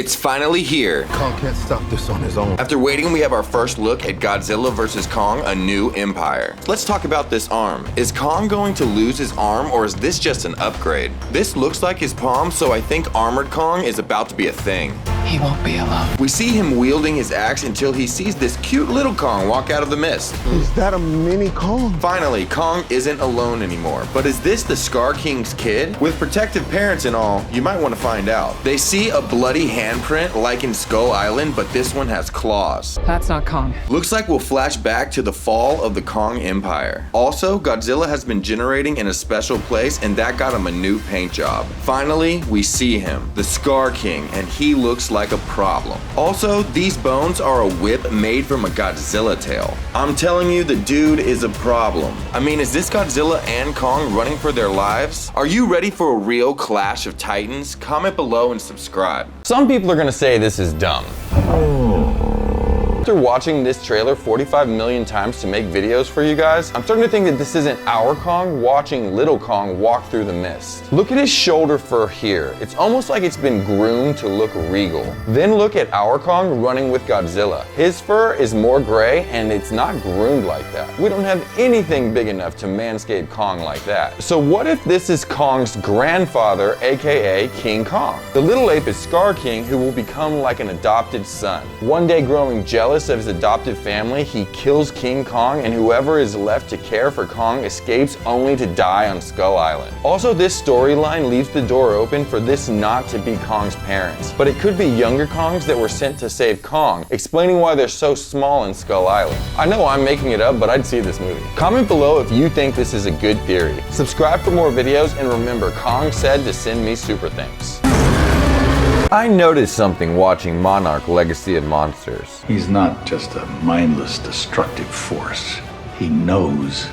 It's finally here. Kong can't stop this on his own. After waiting, we have our first look at Godzilla vs. Kong, A New Empire. Let's talk about this arm. Is Kong going to lose his arm, or is this just an upgrade? This looks like his palm, so I think Armored Kong is about to be a thing. He won't be alone. We see him wielding his axe until he sees this cute little Kong walk out of the mist. Is that a mini Kong? Finally, Kong isn't alone anymore. But is this the Scar King's kid? With protective parents and all, you might want to find out. They see a bloody handprint like in Skull Island, but this one has claws. That's not Kong. Looks like we'll flash back to the fall of the Kong Empire. Also, Godzilla has been generating in a special place, and that got him a new paint job. Finally, we see him, the Scar King, and he looks like a problem. Also, these bones are a whip made from a Godzilla tail. I'm telling you, the dude is a problem. I mean, is this Godzilla and Kong running for their lives? Are you ready for a real clash of titans? Comment below and subscribe. Some people are gonna say this is dumb. After watching this trailer 45 million times to make videos for you guys, I'm starting to think that this isn't our Kong watching little Kong walk through the mist. Look at his shoulder fur here. It's almost like it's been groomed to look regal. Then look at our Kong running with Godzilla. His fur is more gray and it's not groomed like that. We don't have anything big enough to manscape Kong like that. So what if this is Kong's grandfather, aka King Kong? The little ape is Scar King, who will become like an adopted son. One day, growing jealous of his adopted family, he kills King Kong, and whoever is left to care for Kong escapes only to die on Skull Island. Also, this storyline leaves the door open for this not to be Kong's parents, but it could be younger Kongs that were sent to save Kong, explaining why they're so small in Skull Island. I know I'm making it up, but I'd see this movie. Comment below if you think this is a good theory. Subscribe for more videos, and remember, Kong said to send me super thanks. I noticed something watching Monarch: Legacy of Monsters. He's not just a mindless, destructive force. He knows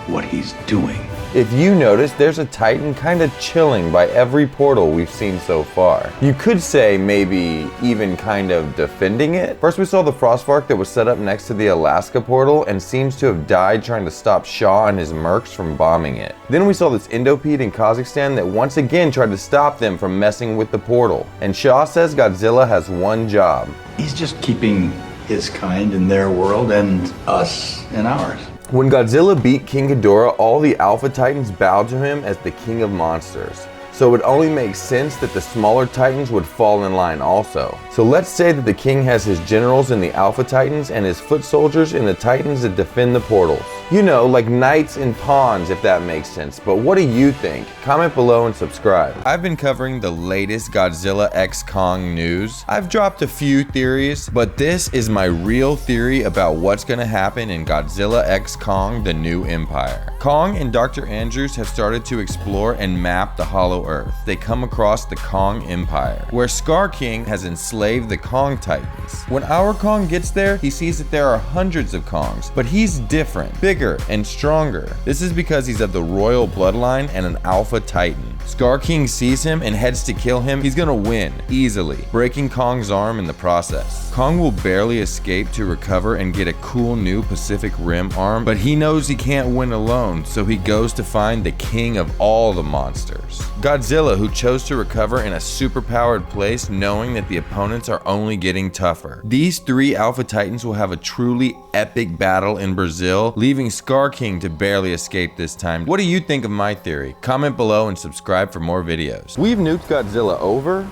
what he's doing. If you notice, there's a Titan kind of chilling by every portal we've seen so far. You could say maybe even kind of defending it. First we saw the Frostvark that was set up next to the Alaska portal and seems to have died trying to stop Shaw and his mercs from bombing it. Then we saw this Indopede in Kazakhstan that once again tried to stop them from messing with the portal. And Shaw says Godzilla has one job. He's just keeping his kind in their world and us in ours. When Godzilla beat King Ghidorah, all the Alpha Titans bowed to him as the King of Monsters. So it would only make sense that the smaller Titans would fall in line also. So let's say that the King has his generals in the Alpha Titans and his foot soldiers in the Titans that defend the portals. You know, like knights and pawns, if that makes sense. But what do you think? Comment below and subscribe. I've been covering the latest Godzilla x Kong news. I've dropped a few theories, but this is my real theory about what's gonna happen in Godzilla x Kong: The New Empire. Kong and Dr. Andrews have started to explore and map the Hollow Earth. They come across the Kong Empire, where Scar King has enslaved the Kong Titans. When our Kong gets there, he sees that there are hundreds of Kongs, but he's different, bigger, and stronger. This is because he's of the royal bloodline and an Alpha Titan. Scar King sees him and heads to kill him. He's gonna win easily, breaking Kong's arm in the process. Kong will barely escape to recover and get a cool new Pacific Rim arm, but he knows he can't win alone, so he goes to find the king of all the monsters, Godzilla, who chose to recover in a superpowered place, knowing that the opponents are only getting tougher. These three Alpha Titans will have a truly epic battle in Brazil, leaving Scar King to barely escape this time. What do you think of my theory? Comment below and subscribe for more videos. We've nuked Godzilla over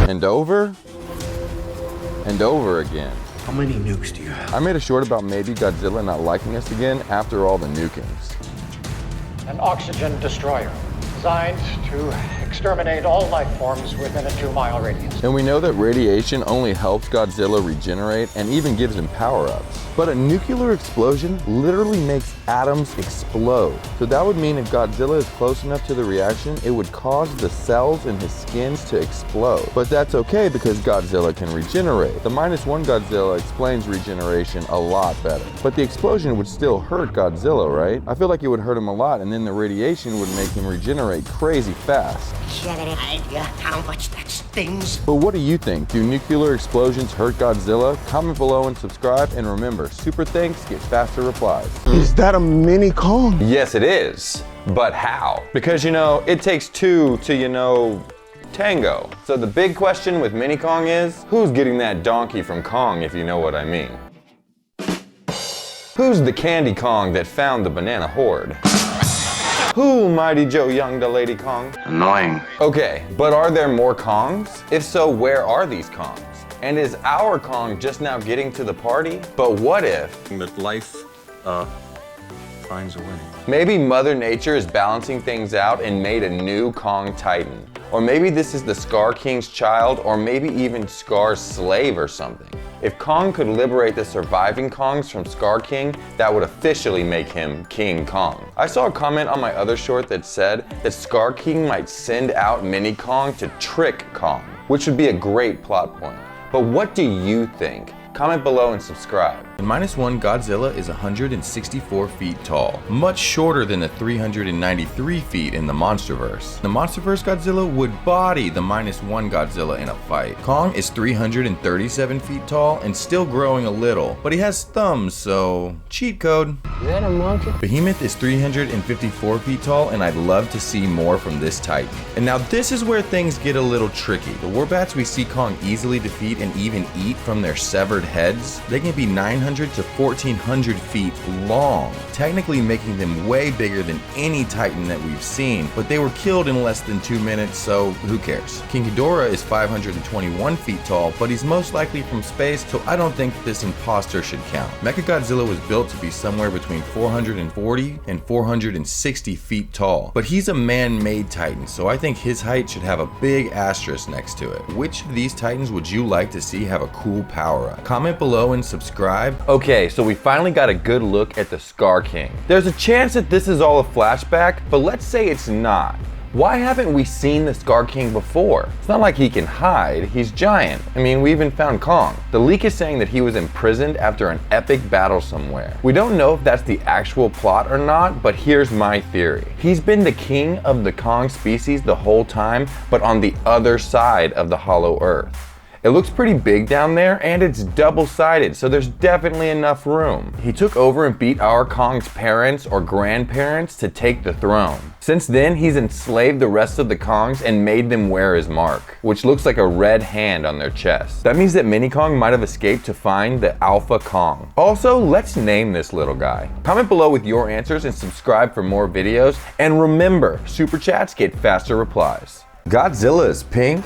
and over and over again. How many nukes do you have? I made a short about maybe Godzilla not liking us again after all the nukings. An oxygen destroyer designed to exterminate all life forms within a 2-mile radius. And we know that radiation only helps Godzilla regenerate and even gives him power-ups. But a nuclear explosion literally makes atoms explode. So that would mean if Godzilla is close enough to the reaction, it would cause the cells in his skins to explode. But that's okay because Godzilla can regenerate. The -1 Godzilla explains regeneration a lot better. But the explosion would still hurt Godzilla, right? I feel like it would hurt him a lot, and then the radiation would make him regenerate crazy fast. You have any idea how much that stings? But what do you think? Do nuclear explosions hurt Godzilla? Comment below and subscribe, and remember, super thanks get faster replies. Is that a mini Kong? Yes, it is. But how? Because, you know, it takes two to, Tango. So the big question with Mini Kong is, who's getting that donkey from Kong, if you know what I mean? Who's the Candy Kong that found the banana horde? Who, Mighty Joe Young, the Lady Kong? Annoying. Okay, but are there more Kongs? If so, where are these Kongs? And is our Kong just now getting to the party? But what if But life, finds a way. maybe Mother Nature is balancing things out and made a new Kong Titan? Or maybe this is the Scar King's child, or maybe even Scar's slave or something. If Kong could liberate the surviving Kongs from Scar King, that would officially make him King Kong. I saw a comment on my other short that said that Scar King might send out Mini Kong to trick Kong, which would be a great plot point. But what do you think? Comment below and subscribe. In -1, Godzilla is 164 feet tall, much shorter than the 393 feet in the Monsterverse. The Monsterverse Godzilla would body the -1 Godzilla in a fight. Kong is 337 feet tall and still growing a little, but he has thumbs, so cheat code. Is that a monkey? Behemoth is 354 feet tall, and I'd love to see more from this Titan. And now this is where things get a little tricky. The warbats we see Kong easily defeat and even eat from their severed heads, they can be 900 to 1400 feet long, technically making them way bigger than any Titan that we've seen, but they were killed in less than 2 minutes, so who cares? King Ghidorah is 521 feet tall, but he's most likely from space, so I don't think this imposter should count. Mechagodzilla was built to be somewhere between 440 and 460 feet tall, but he's a man-made Titan, so I think his height should have a big asterisk next to it. Which of these Titans would you like to see have a cool power-up? Comment below and subscribe. Okay, so we finally got a good look at the Scar King. There's a chance that this is all a flashback, but let's say it's not. Why haven't we seen the Scar King before? It's not like he can hide, he's giant. I mean, we even found Kong. The leak is saying that he was imprisoned after an epic battle somewhere. We don't know if that's the actual plot or not, but here's my theory. He's been the king of the Kong species the whole time, but on the other side of the Hollow Earth. It looks pretty big down there, and it's double-sided, so there's definitely enough room. He took over and beat our Kong's parents or grandparents to take the throne. Since then, he's enslaved the rest of the Kongs and made them wear his mark, which looks like a red hand on their chest. That means that Mini Kong might have escaped to find the Alpha Kong. Also, let's name this little guy. Comment below with your answers and subscribe for more videos. And remember, super chats get faster replies. Godzilla is pink?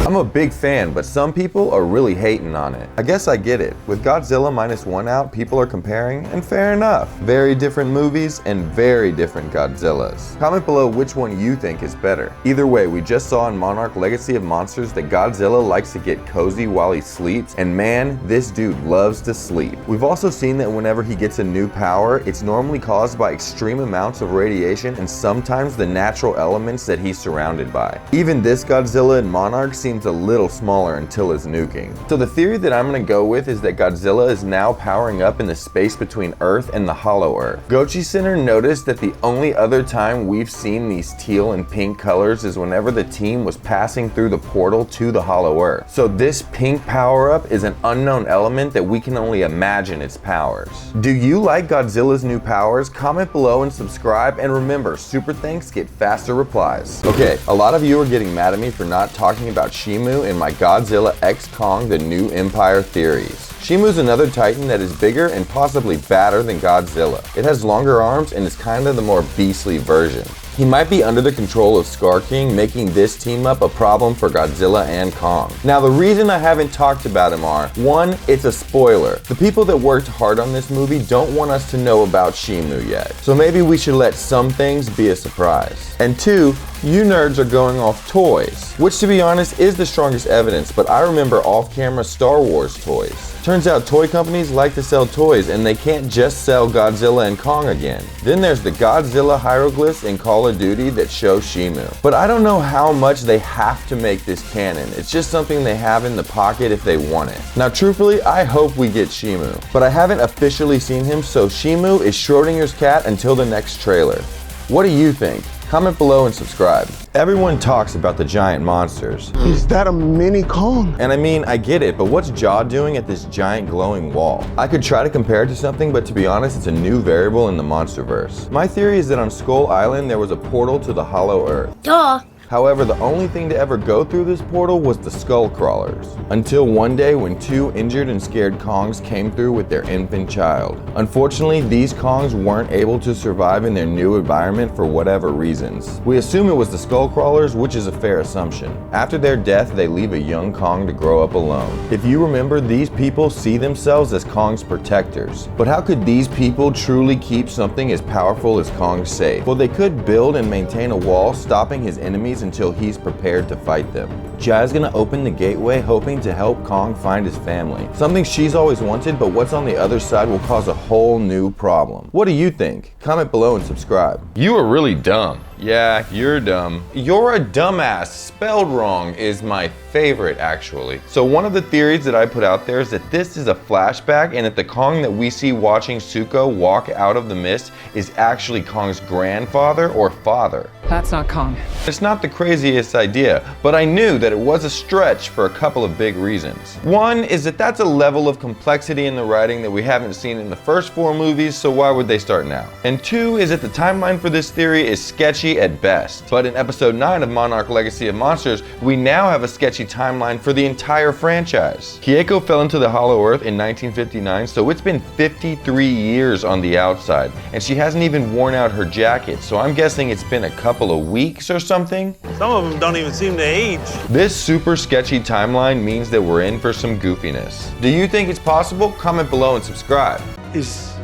I'm a big fan, but some people are really hating on it. I guess I get it. With Godzilla -1 out, people are comparing, and fair enough. Very different movies and very different Godzillas. Comment below which one you think is better. Either way, we just saw in Monarch Legacy of Monsters that Godzilla likes to get cozy while he sleeps, and man, this dude loves to sleep. We've also seen that whenever he gets a new power, it's normally caused by extreme amounts of radiation and sometimes the natural elements that he's surrounded by. Even this Godzilla in Monarch seems a little smaller until his nuking. So the theory that I'm gonna go with is that Godzilla is now powering up in the space between Earth and the Hollow Earth. Gochi Center noticed that the only other time we've seen these teal and pink colors is whenever the team was passing through the portal to the Hollow Earth. So this pink power-up is an unknown element that we can only imagine its powers. Do you like Godzilla's new powers? Comment below and subscribe, and remember, super thanks get faster replies. Okay, a lot of you are getting mad at me for not talking about Shimu in my Godzilla x Kong The New Empire theories. Shimu's another Titan that is bigger and possibly badder than Godzilla. It has longer arms and is kind of the more beastly version. He might be under the control of Scar King, making this team up a problem for Godzilla and Kong. Now, the reason I haven't talked about him are, 1, it's a spoiler. The people that worked hard on this movie don't want us to know about Shimu yet, so maybe we should let some things be a surprise. And 2, you nerds are going off toys, which to be honest is the strongest evidence, but I remember off-camera Star Wars toys. Turns out toy companies like to sell toys, and they can't just sell Godzilla and Kong again. Then there's the Godzilla hieroglyphs in Call of Duty that show Shimu. But I don't know how much they have to make this canon. It's just something they have in the pocket if they want it. Now truthfully, I hope we get Shimu, but I haven't officially seen him, so Shimu is Schrodinger's cat until the next trailer. What do you think? Comment below and subscribe. Everyone talks about the giant monsters. Is that a Mini Kong? And I mean, I get it, but what's Jaw doing at this giant glowing wall? I could try to compare it to something, but to be honest, it's a new variable in the Monsterverse. My theory is that on Skull Island, there was a portal to the Hollow Earth. Duh. However, the only thing to ever go through this portal was the skull crawlers. Until one day when two injured and scared Kongs came through with their infant child. Unfortunately, these Kongs weren't able to survive in their new environment for whatever reasons. We assume it was the skull crawlers, which is a fair assumption. After their death, they leave a young Kong to grow up alone. If you remember, these people see themselves as Kong's protectors. But how could these people truly keep something as powerful as Kong safe? Well, they could build and maintain a wall, stopping his enemies until he's prepared to fight them. Jai's gonna open the gateway, hoping to help Kong find his family. Something she's always wanted, but what's on the other side will cause a whole new problem. What do you think? Comment below and subscribe. You are really dumb. Yeah, you're dumb. You're a dumbass. Spelled wrong is my favorite, actually. So one of the theories that I put out there is that this is a flashback and that the Kong that we see watching Zuko walk out of the mist is actually Kong's grandfather or father. That's not Kong. It's not the craziest idea, but I knew that it was a stretch for a couple of big reasons. One is that that's a level of complexity in the writing that we haven't seen in the first 4 movies, so why would they start now? And 2 is that the timeline for this theory is sketchy at best. But in episode 9 of Monarch Legacy of Monsters, we now have a sketchy timeline for the entire franchise. Kieiko fell into the Hollow Earth in 1959, so it's been 53 years on the outside, and she hasn't even worn out her jacket, so I'm guessing it's been a couple of weeks or something. Some of them don't even seem to age. This super sketchy timeline means that we're in for some goofiness. Do you think it's possible? Comment below and subscribe. Is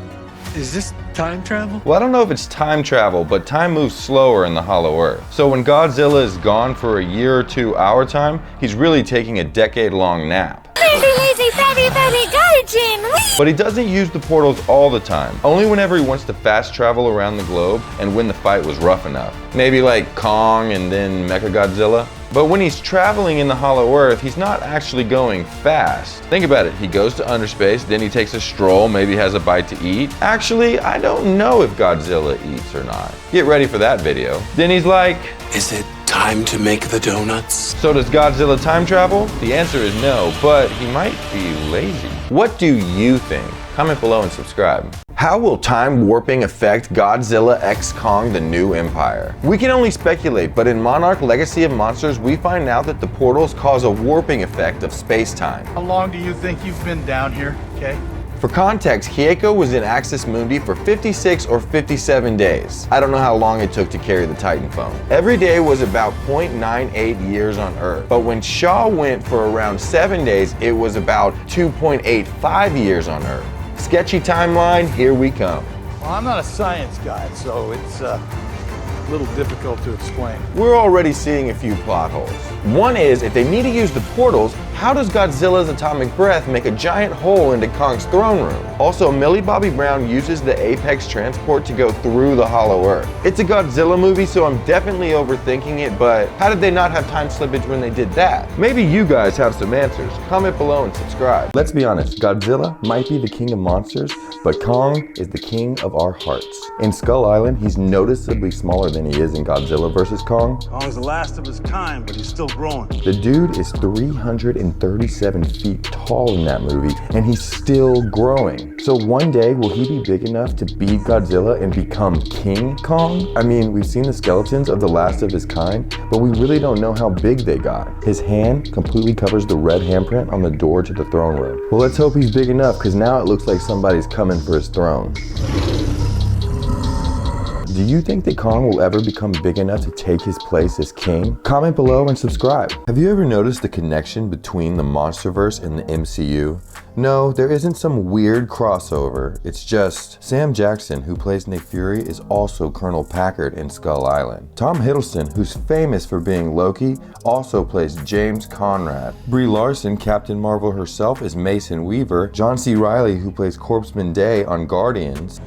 this time travel? Well, I don't know if it's time travel, but time moves slower in the Hollow Earth. So when Godzilla is gone for a year or 2 our time, he's really taking a decade-long nap. Lazy, fatty, Gaijin! But he doesn't use the portals all the time, only whenever he wants to fast travel around the globe and when the fight was rough enough. Maybe like Kong and then Mechagodzilla. But when he's traveling in the Hollow Earth, he's not actually going fast. Think about it, he goes to underspace, then he takes a stroll, maybe has a bite to eat. Actually, I don't know if Godzilla eats or not. Get ready for that video. Then he's like, is it time to make the donuts? So does Godzilla time travel? The answer is no, but he might be lazy. What do you think? Comment below and subscribe. How will time warping affect Godzilla x Kong: The New Empire? We can only speculate, but in Monarch Legacy of Monsters, we find out that the portals cause a warping effect of space-time. How long do you think you've been down here, okay? For context, Kieiko was in Axis Mundi for 56 or 57 days. I don't know how long it took to carry the Titan phone. Every day was about 0.98 years on Earth, but when Shaw went for around 7 days, it was about 2.85 years on Earth. Sketchy timeline, here we come. Well, I'm not a science guy, so it's a little difficult to explain. We're already seeing a few plot holes. One is, if they need to use the portals, how does Godzilla's atomic breath make a giant hole into Kong's throne room? Also, Millie Bobby Brown uses the Apex transport to go through the Hollow Earth. It's a Godzilla movie, so I'm definitely overthinking it, but how did they not have time slippage when they did that? Maybe you guys have some answers. Comment below and subscribe. Let's be honest, Godzilla might be the king of monsters, but Kong is the king of our hearts. In Skull Island, he's noticeably smaller than he is in Godzilla vs. Kong. Kong's the last of his kind, but he's still growing. The dude is 337 feet tall in that movie, and he's still growing. So one day, will he be big enough to beat Godzilla and become King Kong? I mean, we've seen the skeletons of the last of his kind, but we really don't know how big they got. His hand completely covers the red handprint on the door to the throne room. Well, let's hope he's big enough, because now it looks like somebody's coming for his throne. Do you think that Kong will ever become big enough to take his place as king? Comment below and subscribe. Have you ever noticed the connection between the Monsterverse and the MCU? No, there isn't some weird crossover. It's just Sam Jackson, who plays Nick Fury, is also Colonel Packard in Skull Island. Tom Hiddleston, who's famous for being Loki, also plays James Conrad. Brie Larson, Captain Marvel herself, is Mason Weaver. John C. Reilly, who plays Corpseman Day on Guardians.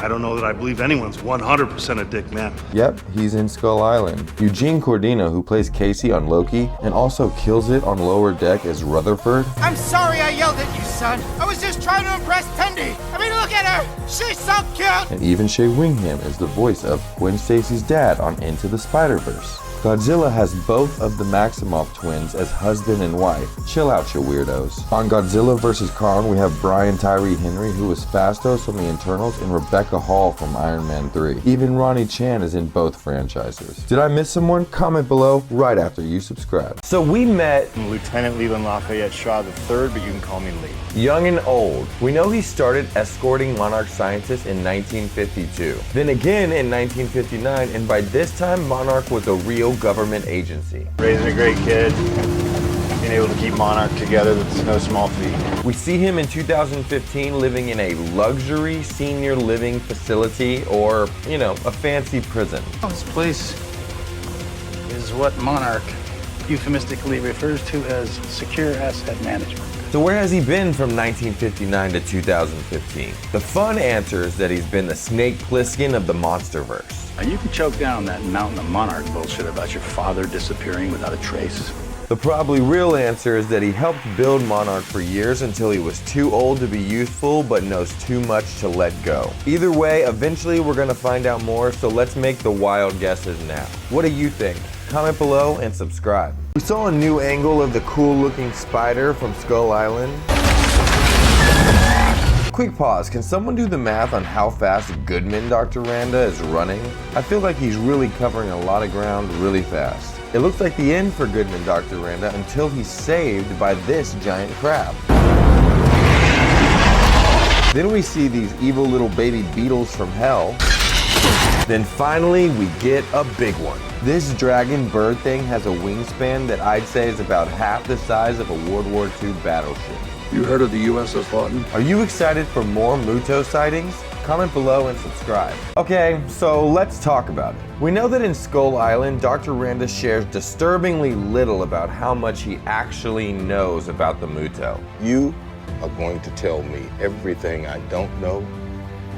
I don't know that I believe anyone's 100% a dick, man. Yep, he's in Skull Island. Eugene Cordino, who plays Casey on Loki and also kills it on Lower Deck as Rutherford. I'm sorry I yelled at you, son. I was just trying to impress Tendi. I mean, look at her. She's so cute. And even Shea Wingham is the voice of Gwen Stacy's dad on Into the Spider-Verse. Godzilla has both of the Maximoff twins as husband and wife. Chill out, you weirdos. On Godzilla vs. Kong, we have Brian Tyree Henry, who was Phastos from the Eternals, and Rebecca Hall from Iron Man 3. Even Ronnie Chan is in both franchises. Did I miss someone? Comment below right after you subscribe. So we met Lieutenant Leland Lafayette Shaw III, but you can call me Lee. young and old. We know he started escorting Monarch scientists in 1952. Then again in 1959, and by this time Monarch was a real government agency. Raising a great kid, being able to keep Monarch together, that's no small feat. We see him in 2015 living in a luxury senior living facility, or, you know, a fancy prison. This place is what Monarch euphemistically refers to as secure asset management. So where has he been from 1959 to 2015? The fun answer is that he's been the Snake Plissken of the Monsterverse. Now you can choke down that mountain of Monarch bullshit about your father disappearing without a trace. The probably real answer is that he helped build Monarch for years until he was too old to be useful but knows too much to let go. Either way, eventually we're gonna find out more, so let's make the wild guesses now. What do you think? Comment below and subscribe. We saw a new angle of the cool looking spider from Skull Island. Quick pause, can someone do the math on how fast Goodman Dr. Randa is running? I feel like he's really covering a lot of ground really fast. It looks like the end for Goodman Dr. Randa until he's saved by this giant crab. Then we see these evil little baby beetles from hell. Then finally we get a big one. This dragon bird thing has a wingspan that I'd say is about half the size of a World War II battleship. You heard of the USS Lawton? Are you excited for more Muto sightings? Comment below and subscribe. Okay, so let's talk about it. We know that in Skull Island, Dr. Randa shares disturbingly little about how much he actually knows about the Muto. You are going to tell me everything I don't know,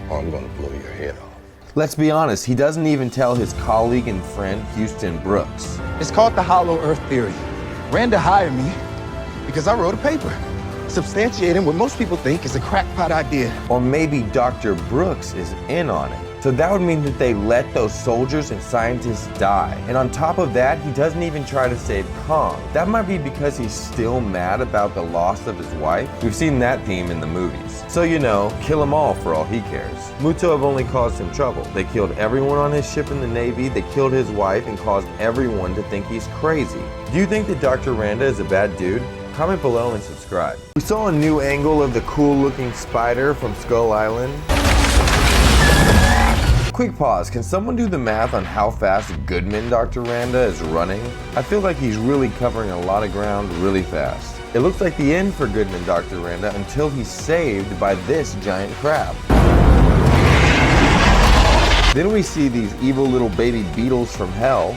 or I'm going to blow your head off. Let's be honest, he doesn't even tell his colleague and friend Houston Brooks. It's called the Hollow Earth Theory. Randa hired me because I wrote a paper substantiating what most people think is a crackpot idea. Or maybe Dr. Brooks is in on it. So that would mean that they let those soldiers and scientists die. And on top of that, he doesn't even try to save Kong. That might be because he's still mad about the loss of his wife. We've seen that theme in the movies. So, you know, kill them all for all he cares. Muto have only caused him trouble. They killed everyone on his ship in the Navy, they killed his wife, and caused everyone to think he's crazy. Do you think that Dr. Randa is a bad dude? Comment below and subscribe. We saw a new angle of the cool looking spider from Skull Island. Quick pause, can someone do the math on how fast Goodman Dr. Randa is running? I feel like he's really covering a lot of ground really fast. It looks like the end for Goodman Dr. Randa until he's saved by this giant crab. Then we see these evil little baby beetles from hell.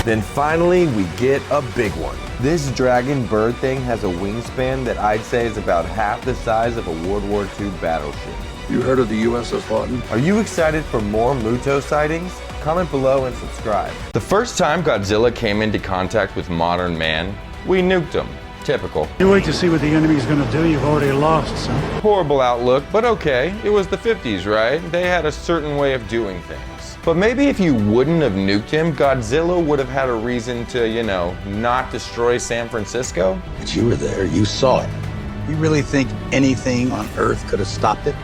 Then finally we get a big one. This dragon bird thing has a wingspan that I'd say is about half the size of a World War II battleship. You heard of the USS Lawton? Are you excited for more Muto sightings? Comment below and subscribe. The first time Godzilla came into contact with modern man, we nuked him. Typical. You wait to see what the enemy's gonna do, you've already lost, son. Horrible outlook, but okay. It was the 50s, right? They had a certain way of doing things. But maybe if you wouldn't have nuked him, Godzilla would have had a reason to, you know, not destroy San Francisco. But you were there, you saw it. You really think anything on Earth could have stopped it?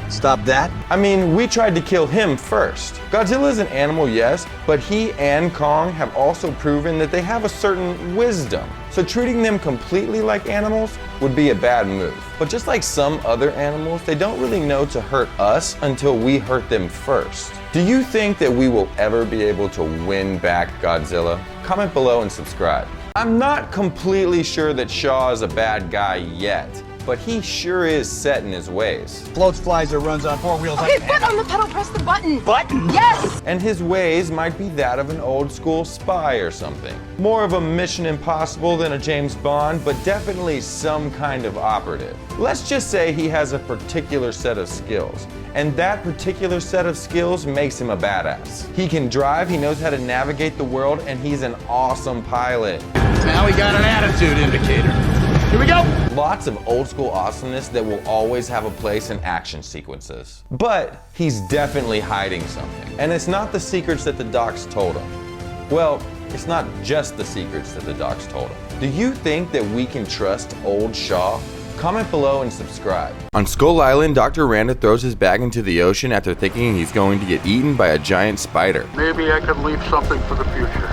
Stop that? I mean, we tried to kill him first. Godzilla is an animal, yes, but he and Kong have also proven that they have a certain wisdom. So treating them completely like animals would be a bad move. But just like some other animals, they don't really know to hurt us until we hurt them first. Do you think that we will ever be able to win back Godzilla? Comment below and subscribe. I'm not completely sure that Shaw is a bad guy yet, but he sure is set in his ways. Floats, flies, or runs on four wheels. Okay, foot on the pedal, press the button. Button? Yes! And his ways might be that of an old school spy or something. More of a Mission Impossible than a James Bond, but definitely some kind of operative. Let's just say he has a particular set of skills, and that particular set of skills makes him a badass. He can drive, he knows how to navigate the world, and he's an awesome pilot. Now we got an attitude indicator. Here we go! Lots of old school awesomeness that will always have a place in action sequences. But he's definitely hiding something. And it's not the secrets that the docs told him. Well, it's not just the secrets that the docs told him. Do you think that we can trust old Shaw? Comment below and subscribe. On Skull Island, Dr. Randa throws his bag into the ocean after thinking he's going to get eaten by a giant spider. Maybe I could leave something for the future.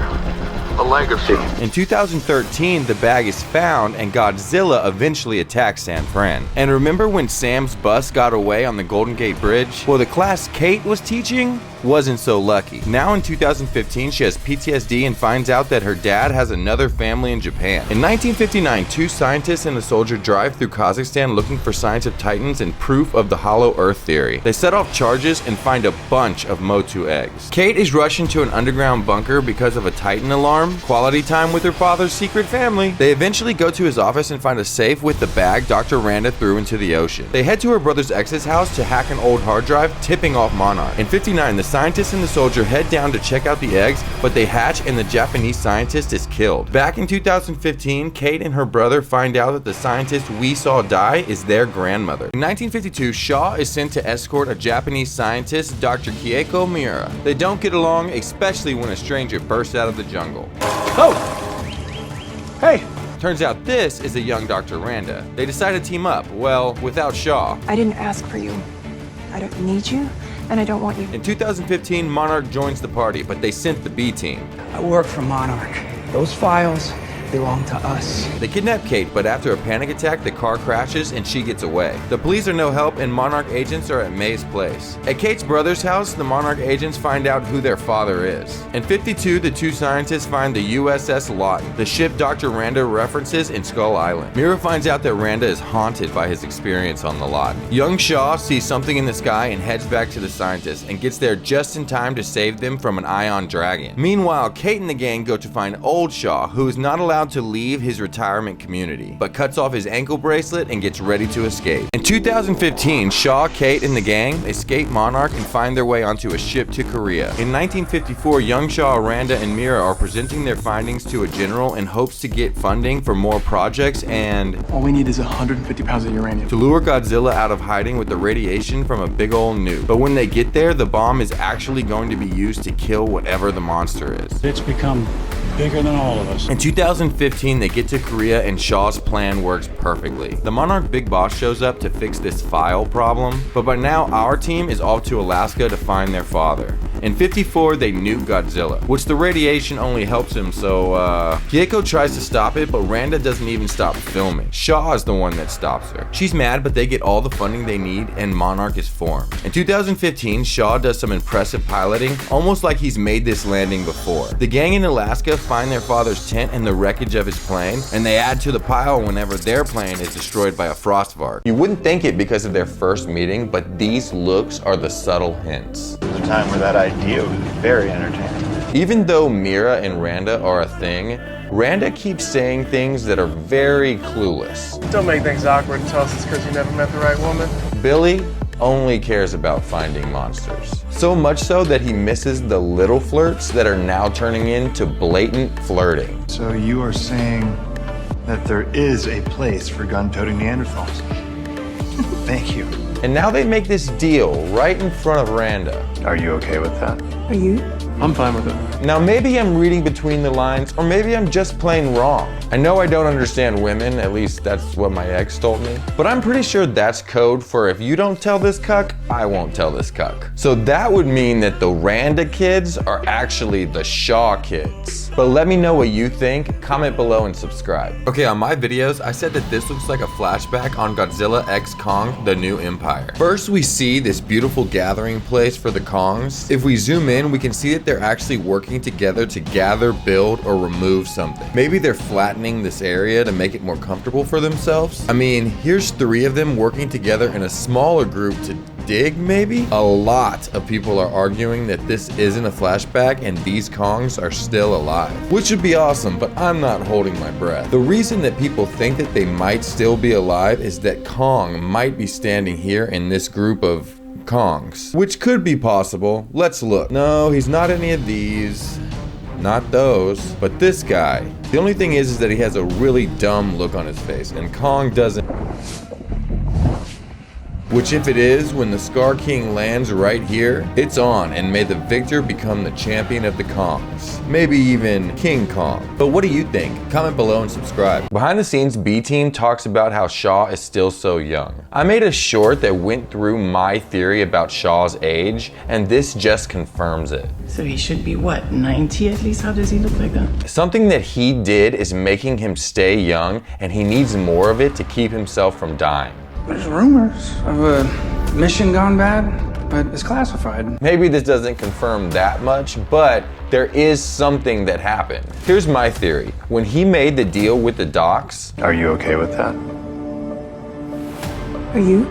A legacy. In 2013, the bag is found and Godzilla eventually attacks San Fran. And remember when Sam's bus got away on the Golden Gate Bridge? Well, the class Kate was teaching wasn't so lucky. Now in 2015, she has PTSD and finds out that her dad has another family in Japan. In 1959, two scientists and a soldier drive through Kazakhstan looking for signs of titans and proof of the hollow earth theory. They set off charges and find a bunch of Motu eggs. Kate is rushed into an underground bunker because of a titan alarm. Quality time with her father's secret family. They eventually go to his office and find a safe with the bag Dr. Randa threw into the ocean. They head to her brother's ex's house to hack an old hard drive, tipping off Monarch. In 59, the scientist and the soldier head down to check out the eggs, but they hatch and the Japanese scientist is killed. Back in 2015, Kate and her brother find out that the scientist we saw die is their grandmother. In 1952, Shaw is sent to escort a Japanese scientist, Dr. Kieko Miura. They don't get along, especially when a stranger bursts out of the jungle. Oh! Hey! Turns out this is a young Dr. Randa. They decide to team up, well, without Shaw. I didn't ask for you. I don't need you, and I don't want you. In 2015, Monarch joins the party, but they sent the B team. I work for Monarch. Those files belong to us. They kidnap Kate, but after a panic attack, the car crashes and she gets away. The police are no help and Monarch agents are at May's place. At Kate's brother's house, the Monarch agents find out who their father is. In 52, the two scientists find the USS Lawton, the ship Dr. Randa references in Skull Island. Mira finds out that Randa is haunted by his experience on the Lawton. Young Shaw sees something in the sky and heads back to the scientists and gets there just in time to save them from an ion dragon. Meanwhile, Kate and the gang go to find old Shaw, who is not allowed to leave his retirement community, but cuts off his ankle bracelet and gets ready to escape. In 2015, Shaw, Kate, and the gang escape Monarch and find their way onto a ship to Korea. In 1954, young Shaw, Randa, and Mira are presenting their findings to a general in hopes to get funding for more projects and All we need is 150 pounds of uranium. to lure Godzilla out of hiding with the radiation from a big ol' nuke. But when they get there, the bomb is actually going to be used to kill whatever the monster is. It's become bigger than all of us. In 2015, they get to Korea and Shaw's plan works perfectly. The Monarch Big Boss shows up to fix this file problem, but by now our team is off to Alaska to find their father. In 54, they nuke Godzilla, which the radiation only helps him, so Kieko tries to stop it, but Randa doesn't even stop filming. Shaw is the one that stops her. She's mad, but they get all the funding they need and Monarch is formed. In 2015, Shaw does some impressive piloting, almost like he's made this landing before. The gang in Alaska find their father's tent and the wreckage of his plane, and they add to the pile whenever their plane is destroyed by a frostvark. You wouldn't think it because of their first meeting, but these looks are the subtle hints. There's a time where that idea was very entertaining. Even though Mira and Randa are a thing, Randa keeps saying things that are very clueless. Don't make things awkward and tell us it's because you never met the right woman. Billy only cares about finding monsters. So much so that he misses the little flirts that are now turning into blatant flirting. So you are saying that there is a place for gun-toting Neanderthals. Thank you. And now they make this deal right in front of Randa. Are you okay with that? Are you? I'm fine with it. Now maybe I'm reading between the lines, or maybe I'm just plain wrong. I know I don't understand women, at least that's what my ex told me, but I'm pretty sure that's code for if you don't tell this cuck, I won't tell this cuck. So that would mean that the Randa kids are actually the Shaw kids. But let me know what you think, comment below and subscribe. Okay, on my videos, I said that this looks like a flashback on Godzilla x Kong, The New Empire. First, we see this beautiful gathering place for the Kongs. If we zoom in, we can see that they're actually working together to gather, build, or remove something. Maybe they're flattening this area to make it more comfortable for themselves. I mean, here's 3 of them working together in a smaller group to dig, maybe? A lot of people are arguing that this isn't a flashback and these Kongs are still alive, which would be awesome, but I'm not holding my breath. The reason that people think that they might still be alive is that Kong might be standing here in this group of Kongs, which could be possible. Let's look. No, he's not any of these. Not those, but this guy. The only thing is that he has a really dumb look on his face, and Kong doesn't. Which if it is, when the Scar King lands right here, it's on, and may the victor become the champion of the Kongs. Maybe even King Kong. But what do you think? Comment below and subscribe. Behind the scenes, B-Team talks about how Shaw is still so young. I made a short that went through my theory about Shaw's age, and this just confirms it. So he should be what, 90 at least? How does he look like that? Something that he did is making him stay young, and he needs more of it to keep himself from dying. There's rumors of a mission gone bad, but it's classified. Maybe this doesn't confirm that much, but there is something that happened. Here's my theory. When he made the deal with the docs... Are you okay with that? Are you?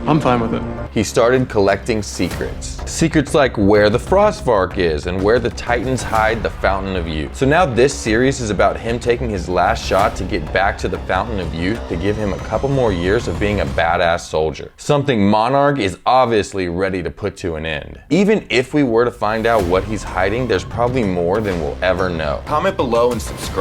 I'm fine with it. He started collecting secrets. Secrets like where the Frostvark is and where the Titans hide the Fountain of Youth. So now this series is about him taking his last shot to get back to the Fountain of Youth to give him a couple more years of being a badass soldier. Something Monarch is obviously ready to put to an end. Even if we were to find out what he's hiding, there's probably more than we'll ever know. Comment below and subscribe.